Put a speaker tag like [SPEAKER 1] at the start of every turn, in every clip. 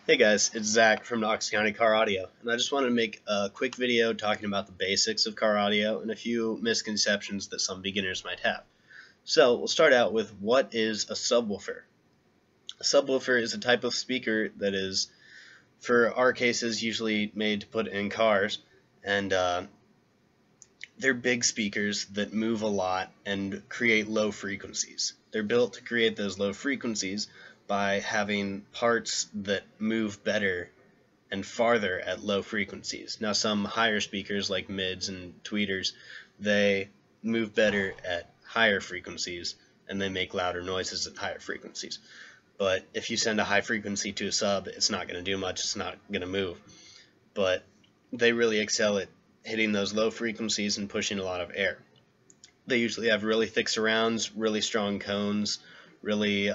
[SPEAKER 1] Hey guys, it's Zach from Knox County Car Audio, and I just wanted to make a quick video talking about the basics of car audio and a few misconceptions that some beginners might have. So we'll start out with, what is a subwoofer? A subwoofer is a type of speaker that is, for our cases, usually made to put in cars, and they're big speakers that move a lot and create low frequencies. They're built to create those low frequencies by having parts that move better and farther at low frequencies. Now, some higher speakers like mids and tweeters, they move better at higher frequencies and they make louder noises at higher frequencies. But if you send a high frequency to a sub, it's not going to do much, it's not going to move. But they really excel at hitting those low frequencies and pushing a lot of air. They usually have really thick surrounds, really strong cones, really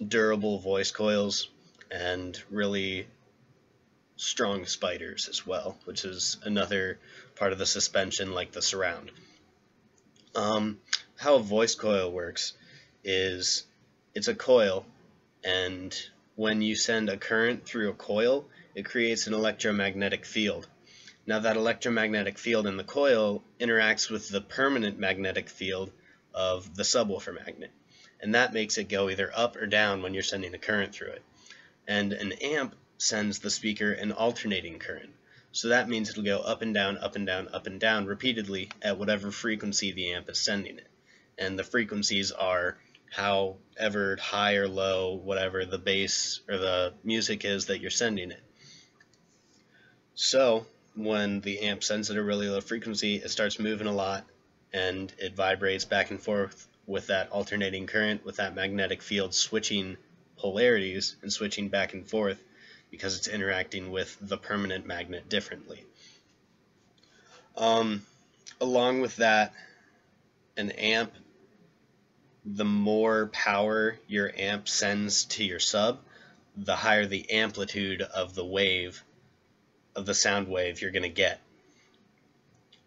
[SPEAKER 1] durable voice coils, and really strong spiders as well, which is another part of the suspension like the surround. How a voice coil works is it's a coil, and when you send a current through a coil, it creates an electromagnetic field. Now that electromagnetic field in the coil interacts with the permanent magnetic field of the subwoofer magnet, and that makes it go either up or down when you're sending a current through it. And an amp sends the speaker an alternating current. So that means it'll go up and down, up and down, up and down repeatedly at whatever frequency the amp is sending it. And the frequencies are however high or low, whatever the bass or the music is that you're sending it. So when the amp sends it a really low frequency, it starts moving a lot and it vibrates back and forth with that alternating current, with that magnetic field switching polarities and switching back and forth because it's interacting with the permanent magnet differently. Along with that, an amp, the more power your amp sends to your sub, the higher the amplitude of the wave, of the sound wave you're going to get.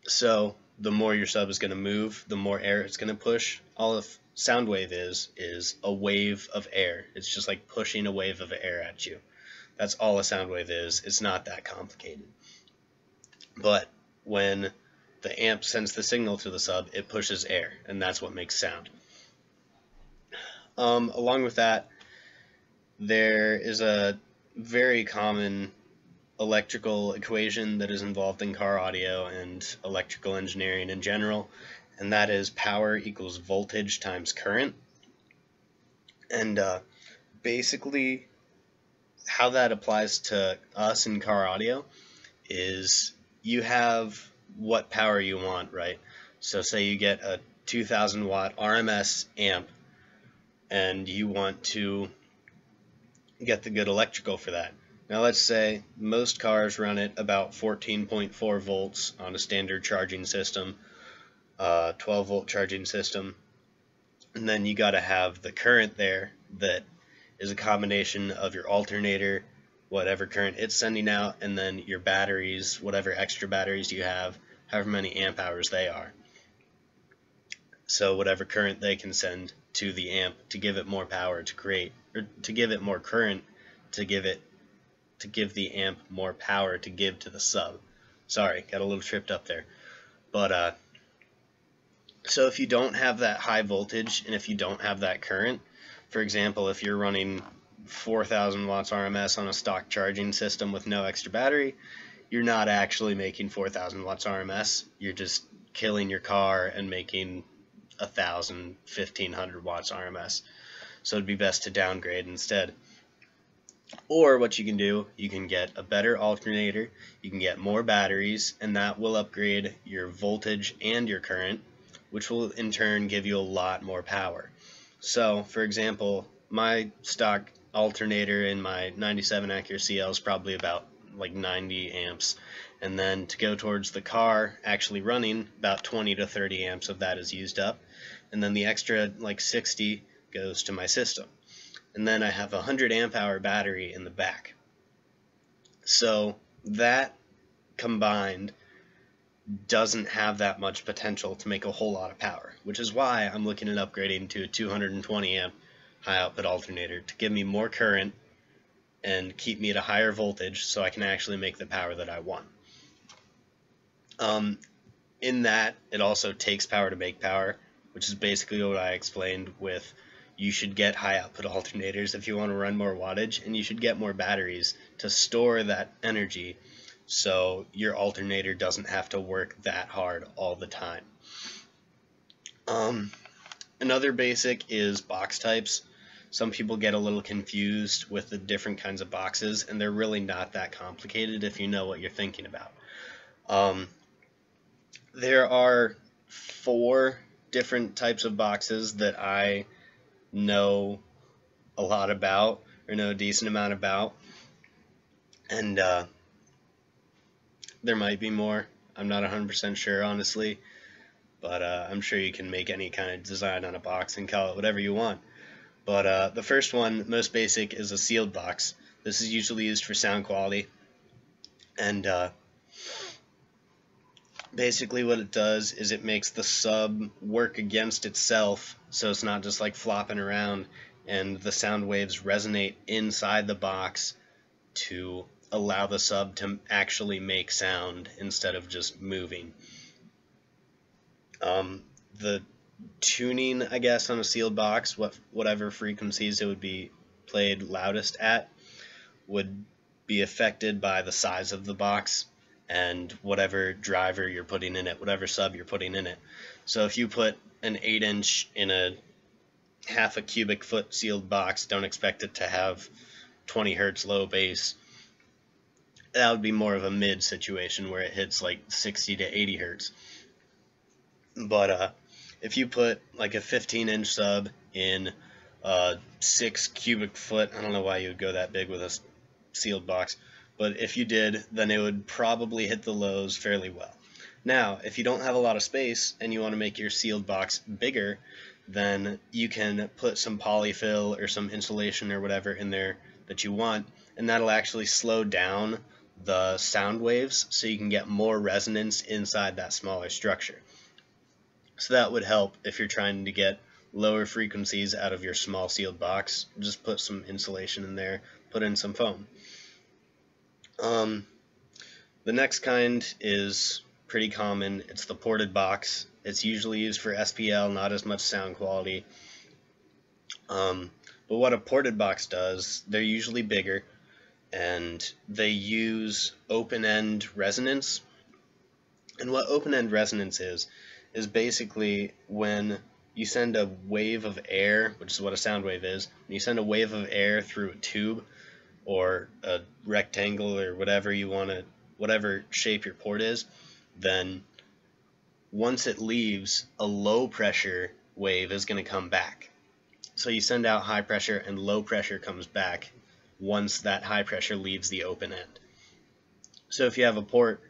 [SPEAKER 1] So the more your sub is going to move, the more air it's going to push. All a sound wave is a wave of air. It's just like pushing a wave of air at you. That's all a sound wave is. It's not that complicated. But when the amp sends the signal to the sub, it pushes air, and that's what makes sound. Along with that, there is a very common electrical equation that is involved in car audio and electrical engineering in general, and that is power equals voltage times current. And basically how that applies to us in car audio is you have what power you want, right? So say you get a 2000 watt RMS amp and you want to get the good electrical for that. Now let's say most cars run at about 14.4 volts on a standard charging system, 12 volt charging system, and then you got to have the current there that is a combination of your alternator, whatever current it's sending out, and then your batteries, whatever extra batteries you have, however many amp hours they are. So whatever current they can send to the amp to give it more power to create, or to give it more current, to give the amp more power to give to the sub. Sorry, got a little tripped up there. But so if you don't have that high voltage and if you don't have that current, for example, if you're running 4,000 watts RMS on a stock charging system with no extra battery, you're not actually making 4,000 watts RMS. You're just killing your car and making 1,000, 1,500 watts RMS. So it'd be best to downgrade instead. Or what you can do, you can get a better alternator, you can get more batteries, and that will upgrade your voltage and your current, which will in turn give you a lot more power. So, for example, my stock alternator in my 97 Acura CL is probably about like 90 amps, and then to go towards the car actually running, about 20 to 30 amps of that is used up, and then the extra like 60 goes to my system. And then I have a 100 amp hour battery in the back. So that combined doesn't have that much potential to make a whole lot of power, which is why I'm looking at upgrading to a 220 amp high output alternator to give me more current and keep me at a higher voltage so I can actually make the power that I want. In that, it also takes power to make power, which is basically what I explained with you should get high output alternators if you want to run more wattage, and you should get more batteries to store that energy so your alternator doesn't have to work that hard all the time. Another basic is box types. Some people get a little confused with the different kinds of boxes, and they're really not that complicated if you know what you're thinking about. There are 4 different types of boxes that I know a lot about, or know a decent amount about, and there might be more. I'm not 100% sure, honestly, but I'm sure you can make any kind of design on a box and call it whatever you want. But the first one, most basic, is a sealed box. This is usually used for sound quality, and basically what it does is it makes the sub work against itself, so it's not just like flopping around, and the sound waves resonate inside the box to allow the sub to actually make sound instead of just moving. The tuning, I guess, on a sealed box, whatever frequencies it would be played loudest at, would be affected by the size of the box and whatever driver you're putting in it, whatever sub you're putting in it. So if you put an 8-inch in a half a cubic foot sealed box, don't expect it to have 20 hertz low bass. That would be more of a mid situation where it hits like 60 to 80 hertz. But if you put like a 15-inch sub in a 6 cubic foot, I don't know why you would go that big with a sealed box, but if you did, then it would probably hit the lows fairly well. Now, if you don't have a lot of space and you want to make your sealed box bigger, then you can put some polyfill or some insulation or whatever in there that you want, and that'll actually slow down the sound waves so you can get more resonance inside that smaller structure. So that would help if you're trying to get lower frequencies out of your small sealed box. Just put some insulation in there, put in some foam. The next kind is pretty common. It's the ported box. It's usually used for SPL, not as much sound quality. But what a ported box does, they're usually bigger, and they use open-end resonance. And what open-end resonance is basically when you send a wave of air, which is what a sound wave is, when you send a wave of air through a tube or a rectangle or whatever you want to, whatever shape your port is, then once it leaves, a low pressure wave is going to come back. So you send out high pressure and low pressure comes back once that high pressure leaves the open end. So if you have a port,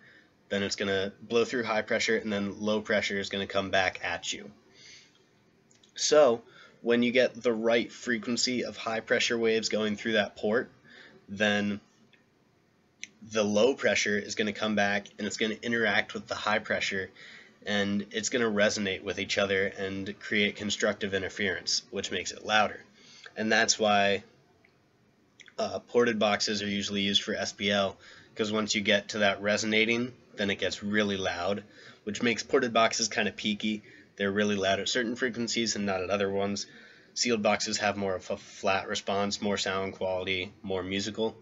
[SPEAKER 1] then it's going to blow through high pressure and then low pressure is going to come back at you. So when you get the right frequency of high pressure waves going through that port, then the low pressure is going to come back and it's going to interact with the high pressure, and it's going to resonate with each other and create constructive interference, which makes it louder. And that's why ported boxes are usually used for SPL, because once you get to that resonating, then it gets really loud, which makes ported boxes kind of peaky. They're really loud at certain frequencies and not at other ones. Sealed boxes have more of a flat response, more sound quality, more musical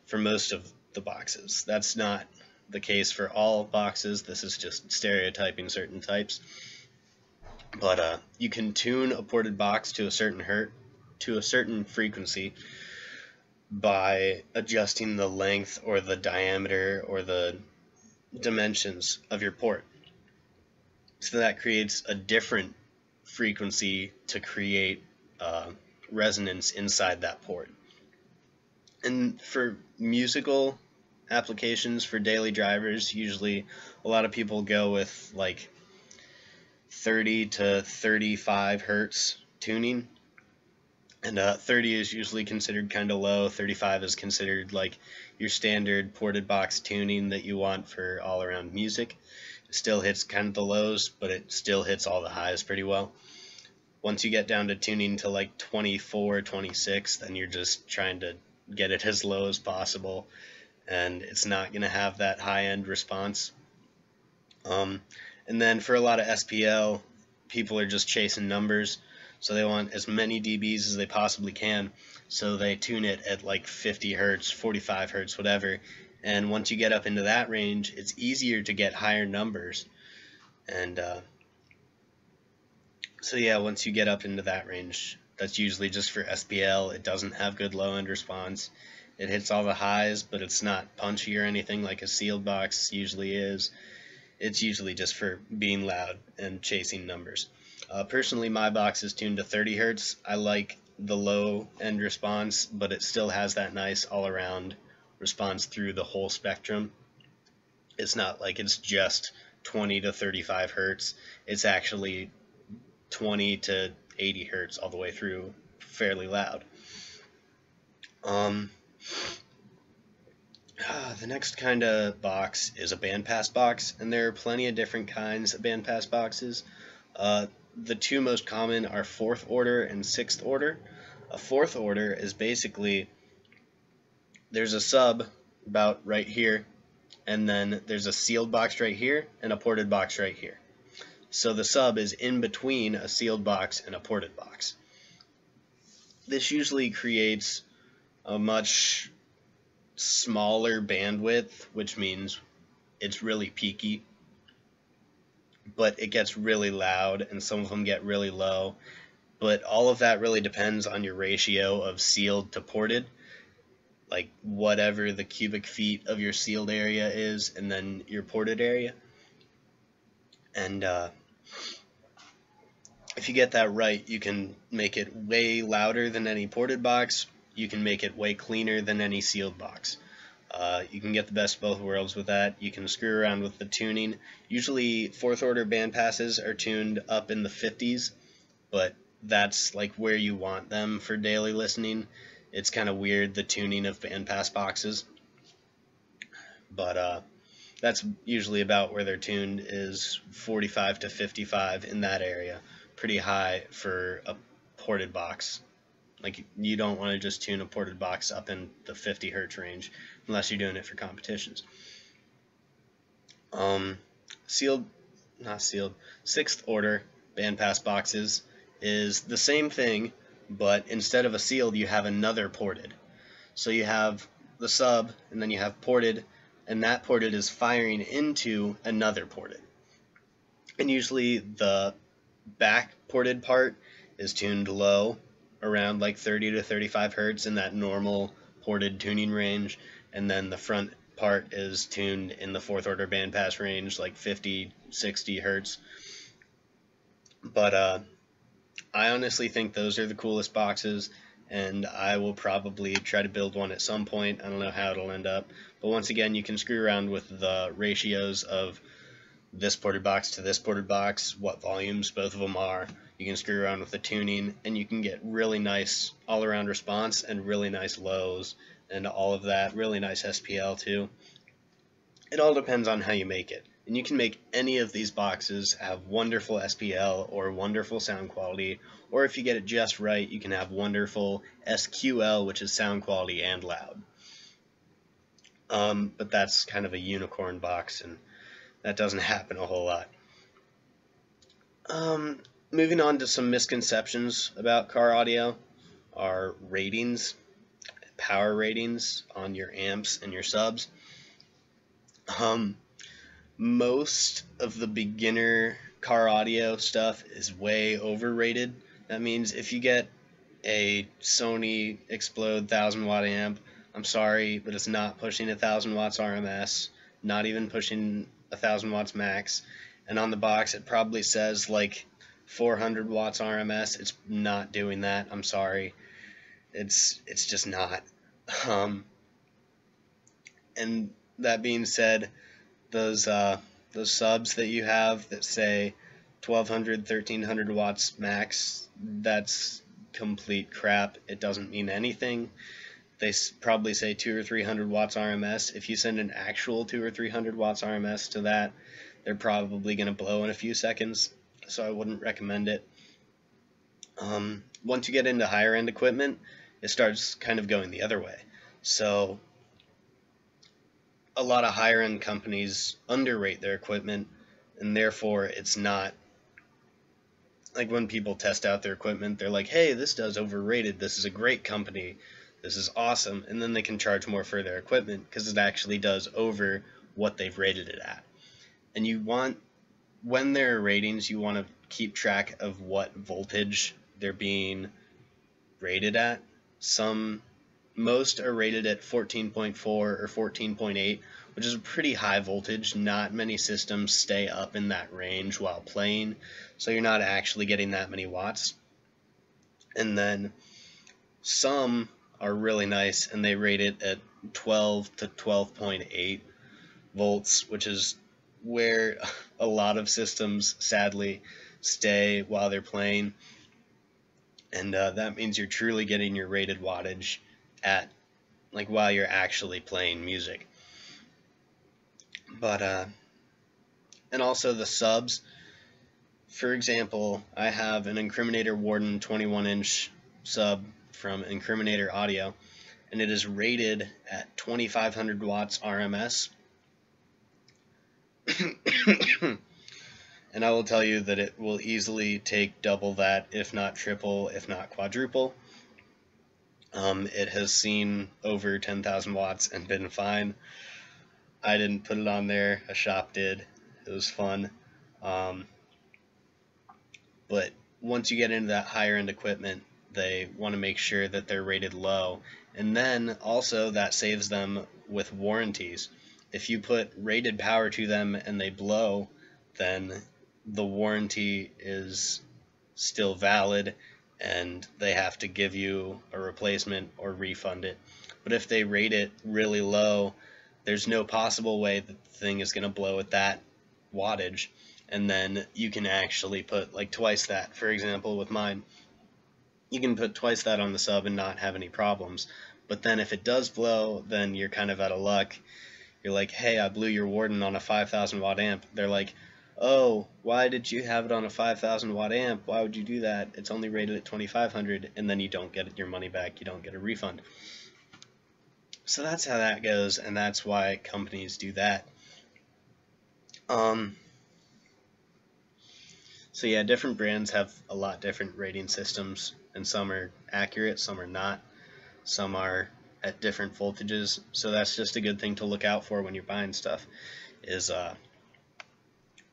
[SPEAKER 1] for most of the boxes. That's not the case for all boxes. This is just stereotyping certain types. But you can tune a ported box to a certain frequency by adjusting the length or the diameter or the dimensions of your port. So that creates a different frequency to create resonance inside that port. And for musical applications, for daily drivers, usually a lot of people go with like 30 to 35 hertz tuning. And 30 is usually considered kind of low. 35 is considered like your standard ported box tuning that you want for all around music. It still hits kind of the lows, but it still hits all the highs pretty well. Once you get down to tuning to like 24, 26, then you're just trying to get it as low as possible, and it's not going to have that high-end response. And then for a lot of SPL, people are just chasing numbers, so they want as many dBs as they possibly can, so they tune it at like 50 hertz, 45 hertz, whatever. And once you get up into that range, it's easier to get higher numbers. And so yeah, once you get up into that range, that's usually just for SPL. It doesn't have good low-end response. It hits all the highs, but it's not punchy or anything like a sealed box usually is. It's usually just for being loud and chasing numbers. Personally, my box is tuned to 30 hertz. I like the low-end response, but it still has that nice all-around response through the whole spectrum. It's not like it's just 20 to 35 hertz. It's actually 20 to 80 hertz all the way through, fairly loud. The next kind of box is a bandpass box, and there are plenty of different kinds of bandpass boxes. The two most common are 4th order and 6th order. A 4th order is basically, there's a sub about right here, and then there's a sealed box right here and a ported box right here. So the sub is in between a sealed box and a ported box. This usually creates a much smaller bandwidth, which means it's really peaky, but it gets really loud, and some of them get really low. But all of that really depends on your ratio of sealed to ported, like whatever the cubic feet of your sealed area is, and then your ported area. And if you get that right, you can make it way louder than any ported box. You can make it way cleaner than any sealed box. You can get the best of both worlds with that. You can screw around with the tuning. Usually 4th order bandpasses are tuned up in the 50s, but that's like where you want them for daily listening. It's kind of weird, the tuning of bandpass boxes, but that's usually about where they're tuned, is 45 to 55 in that area. Pretty high for a ported box. Like, you don't want to just tune a ported box up in the 50 hertz range unless you're doing it for competitions. Sealed, not sealed, 6th order bandpass boxes is the same thing, but instead of a sealed, you have another ported. So you have the sub, and then you have ported, and that ported is firing into another ported. And usually the back ported part is tuned low, around like 30 to 35 hertz in that normal ported tuning range, and then the front part is tuned in the 4th order bandpass range, like 50, 60 hertz. But I honestly think those are the coolest boxes, and I will probably try to build one at some point. I don't know how it'll end up, but once again, you can screw around with the ratios of this ported box to this ported box, what volumes both of them are. You can screw around with the tuning, and you can get really nice all-around response and really nice lows and all of that, really nice SPL too. It all depends on how you make it. And you can make any of these boxes have wonderful SPL or wonderful sound quality, or if you get it just right, you can have wonderful SQL, which is sound quality and loud. But that's kind of a unicorn box, and that doesn't happen a whole lot. Moving on to some misconceptions about car audio are ratings, power ratings on your amps and your subs. Most of the beginner car audio stuff is way overrated. That means if you get a Sony Explode 1000 watt amp, I'm sorry, but it's not pushing 1000 watts RMS, not even pushing 1000 watts max, and on the box it probably says like 400 watts RMS. It's not doing that. I'm sorry, it's just not. And that being said, those subs that you have that say 1200, 1300 watts max, that's complete crap. It doesn't mean anything. They probably say 200 or 300 watts RMS. If you send an actual 200 or 300 watts RMS to that, they're probably going to blow in a few seconds, so I wouldn't recommend it. Once you get into higher end equipment, it starts kind of going the other way. So a lot of higher end companies underrate their equipment, and therefore it's not like when people test out their equipment, they're like, hey, this does overrated, this is a great company, this is awesome, and then they can charge more for their equipment because it actually does over what they've rated it at. And you want, when there are ratings, you want to keep track of what voltage they're being rated at. Most are rated at 14.4 or 14.8, which is a pretty high voltage. Not many systems stay up in that range while playing, so you're not actually getting that many watts. And then some are really nice and they rate it at 12 to 12.8 volts, which is where a lot of systems sadly stay while they're playing. And that means you're truly getting your rated wattage at, like, while you're actually playing music. But and also the subs. For example, I have an Incriminator Warden 21-inch sub from Incriminator Audio, and it is rated at 2500 watts RMS. And I will tell you that it will easily take double that, if not triple, if not quadruple. It has seen over 10,000 watts and been fine. I didn't put it on there, a shop did. It was fun. But once you get into that higher end equipment, they want to make sure that they're rated low. And then also that saves them with warranties. If you put rated power to them and they blow, then the warranty is still valid and they have to give you a replacement or refund it. But if they rate it really low, there's no possible way that the thing is going to blow at that wattage, and then you can actually put like twice that. For example, with mine, you can put twice that on the sub and not have any problems. But then if it does blow, then you're kind of out of luck. You're like, hey, I blew your Warden on a 5,000 watt amp. They're like, oh, why did you have it on a 5,000 watt amp? Why would you do that? It's only rated at 2,500, and then you don't get your money back. You don't get a refund. So that's how that goes, and that's why companies do that. So yeah, different brands have a lot different rating systems, and some are accurate, some are not. Some are at different voltages, so that's just a good thing to look out for when you're buying stuff, is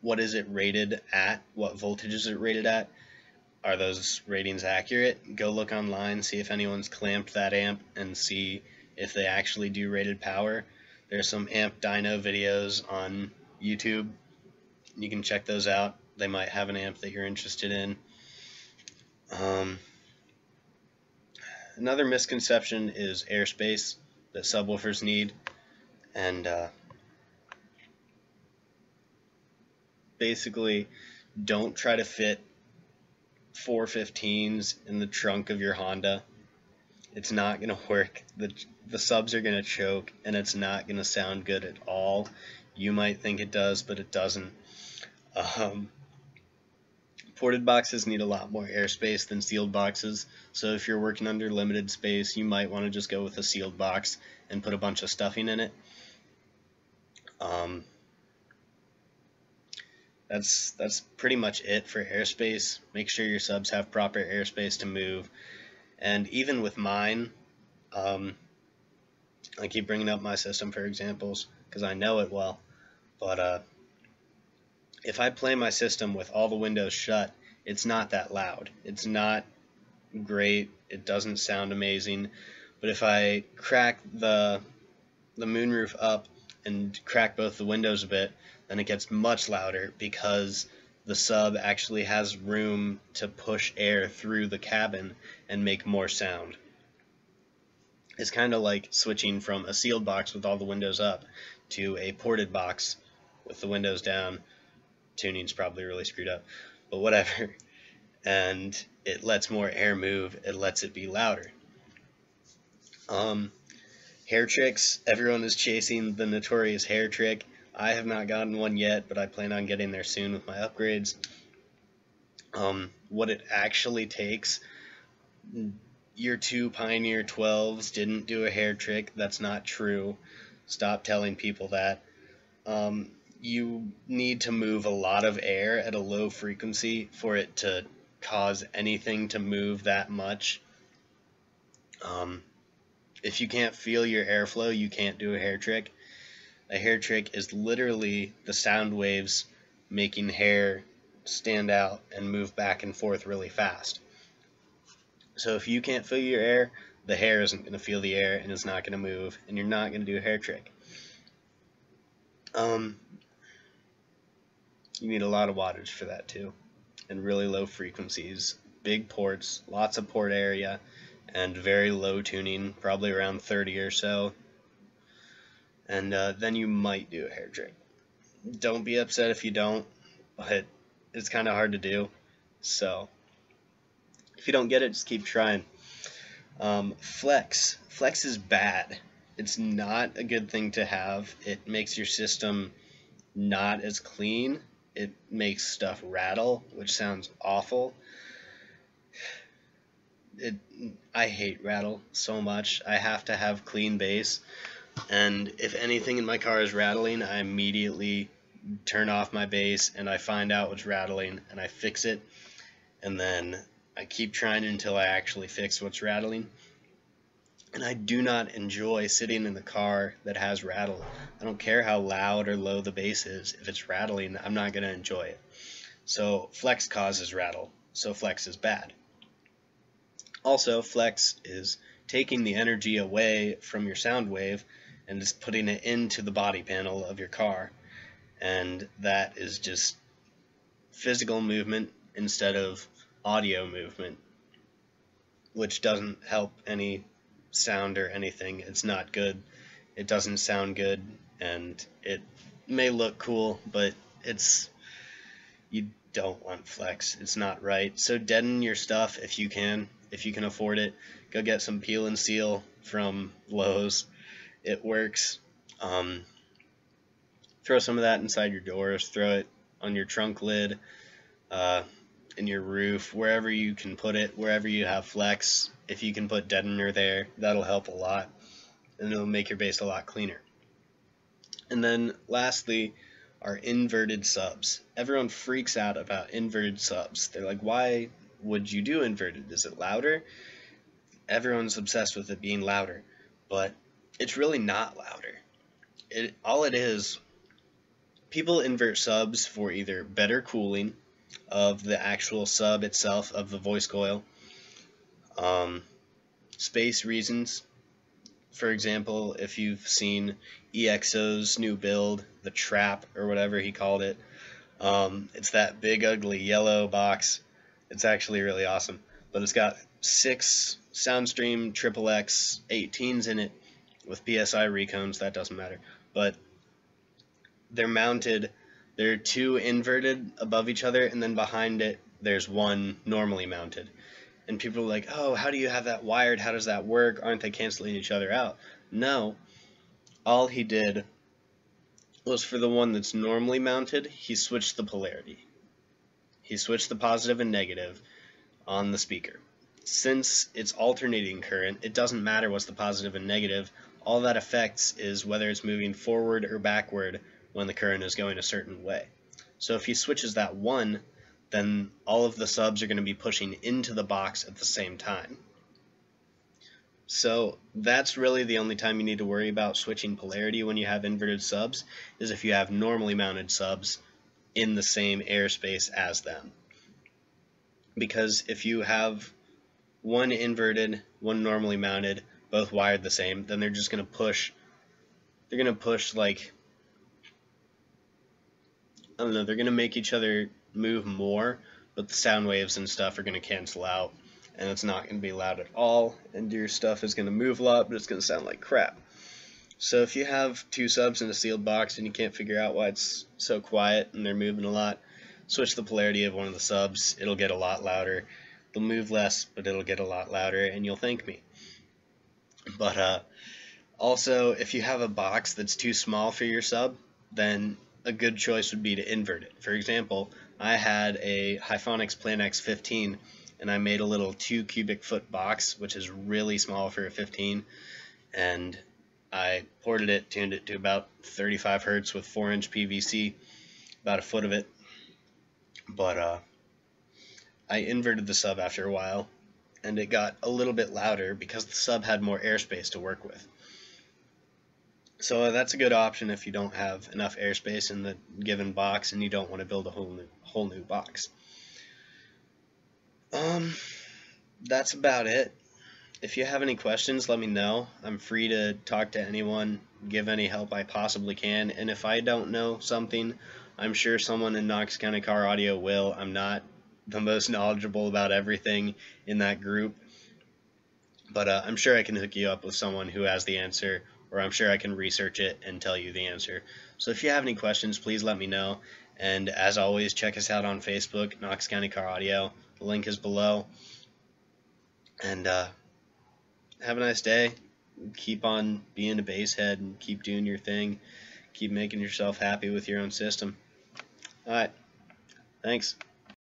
[SPEAKER 1] what is it rated at? What voltage is it rated at? Are those ratings accurate? Go look online, see if anyone's clamped that amp, and see if they actually do rated power. There's some amp dyno videos on YouTube. You can check those out. They might have an amp that you're interested in. Another misconception is airspace that subwoofers need, and basically don't try to fit 415s in the trunk of your Honda. It's not going to work. The subs are going to choke, and it's not going to sound good at all. You might think it does, but it doesn't. Ported boxes need a lot more airspace than sealed boxes, so if you're working under limited space, you might want to just go with a sealed box and put a bunch of stuffing in it. That's pretty much it for airspace. Make sure your subs have proper airspace to move. And even with mine, I keep bringing up my system for examples because I know it well, but if I play my system with all the windows shut, it's not that loud. It's not great. It doesn't sound amazing. But if I crack the moonroof up and crack both the windows a bit, then it gets much louder because the sub actually has room to push air through the cabin and make more sound. It's kind of like switching from a sealed box with all the windows up to a ported box with the windows down. Tuning's probably really screwed up, but whatever. And it lets more air move. It lets it be louder. Hair tricks. Everyone is chasing the notorious hair trick. I have not gotten one yet, but I plan on getting there soon with my upgrades. What it actually takes, your two Pioneer 12s didn't do a hair trick. That's not true. Stop telling people that. You need to move a lot of air at a low frequency for it to cause anything to move that much. If you can't feel your airflow, you can't do a hair trick. A hair trick is literally the sound waves making hair stand out and move back and forth really fast. So if you can't feel your air, the hair isn't going to feel the air and it's not going to move, and you're not going to do a hair trick. You need a lot of wattage for that too, and really low frequencies, big ports, lots of port area, and very low tuning, probably around 30 or so. And then you might do a hair trick. Don't be upset if you don't, but it's kind of hard to do. So if you don't get it, just keep trying. Flex is bad. It's not a good thing to have. It makes your system not as clean. It makes stuff rattle, which sounds awful. I hate rattle so much. I have to have clean bass, and if anything in my car is rattling, I immediately turn off my bass and I find out what's rattling and I fix it, and then I keep trying until I actually fix what's rattling. And I do not enjoy sitting in the car that has rattle. I don't care how loud or low the bass is. If it's rattling, I'm not going to enjoy it. So flex causes rattle, so flex is bad. Also, flex is taking the energy away from your sound wave and just putting it into the body panel of your car. And that is just physical movement instead of audio movement, which doesn't help any sound or anything. It's not good. It doesn't sound good, and it may look cool, but you don't want flex. It's not right. So deaden your stuff if you can afford it. Go get some peel and seal from Lowe's. It works. Throw some of that inside your doors. Throw it on your trunk lid, in your roof, wherever you can put it, wherever you have flex. If you can put deadener there, that'll help a lot, and it'll make your bass a lot cleaner. And then lastly are inverted subs. Everyone freaks out about inverted subs. They're like, why would you do inverted? Is it louder? Everyone's obsessed with it being louder, but it's really not louder. All it is, people invert subs for either better cooling of the actual sub itself, of the voice coil, space reasons. For example, if you've seen EXO's new build, the Trap or whatever he called it, it's that big ugly yellow box. It's actually really awesome, but it's got 6 Soundstream XXX 18s in it with PSI recones. That doesn't matter, but they're mounted. There are 2 inverted above each other, and then behind it there's 1 normally mounted. And people are like, oh, how do you have that wired? How does that work? Aren't they canceling each other out? No. All he did was, for the one that's normally mounted, he switched the polarity. He switched the positive and negative on the speaker. Since it's alternating current, it doesn't matter what's the positive and negative. All that affects is whether it's moving forward or backward when the current is going a certain way. So if he switches that 1, then all of the subs are going to be pushing into the box at the same time. So that's really the only time you need to worry about switching polarity when you have inverted subs, is if you have normally mounted subs in the same airspace as them. Because if you have 1 inverted, 1 normally mounted, both wired the same, then they're just going to push, like, I don't know, they're going to make each other move more, but the sound waves and stuff are going to cancel out, and it's not going to be loud at all, and your stuff is going to move a lot, but it's going to sound like crap. So if you have 2 subs in a sealed box and you can't figure out why it's so quiet and they're moving a lot, switch the polarity of one of the subs. It'll get a lot louder. They'll move less, but it'll get a lot louder, and you'll thank me. But also, if you have a box that's too small for your sub, then a good choice would be to invert it. For example, I had a Hyphonics Plan X 15 and I made a little 2 cubic foot box, which is really small for a 15, and I ported it, tuned it to about 35 hertz with 4-inch PVC, about a foot of it. But I inverted the sub after a while, and it got a little bit louder because the sub had more airspace to work with. So that's a good option if you don't have enough airspace in the given box and you don't want to build a whole new box. That's about it. If you have any questions, let me know. I'm free to talk to anyone, give any help I possibly can, and if I don't know something, I'm sure someone in Knox County Car Audio will. I'm not the most knowledgeable about everything in that group, but I'm sure I can hook you up with someone who has the answer, or I'm sure I can research it and tell you the answer. So if you have any questions, please let me know. And as always, check us out on Facebook, Knox County Car Audio. The link is below. And have a nice day. Keep on being a basshead and keep doing your thing. Keep making yourself happy with your own system. Alright, thanks.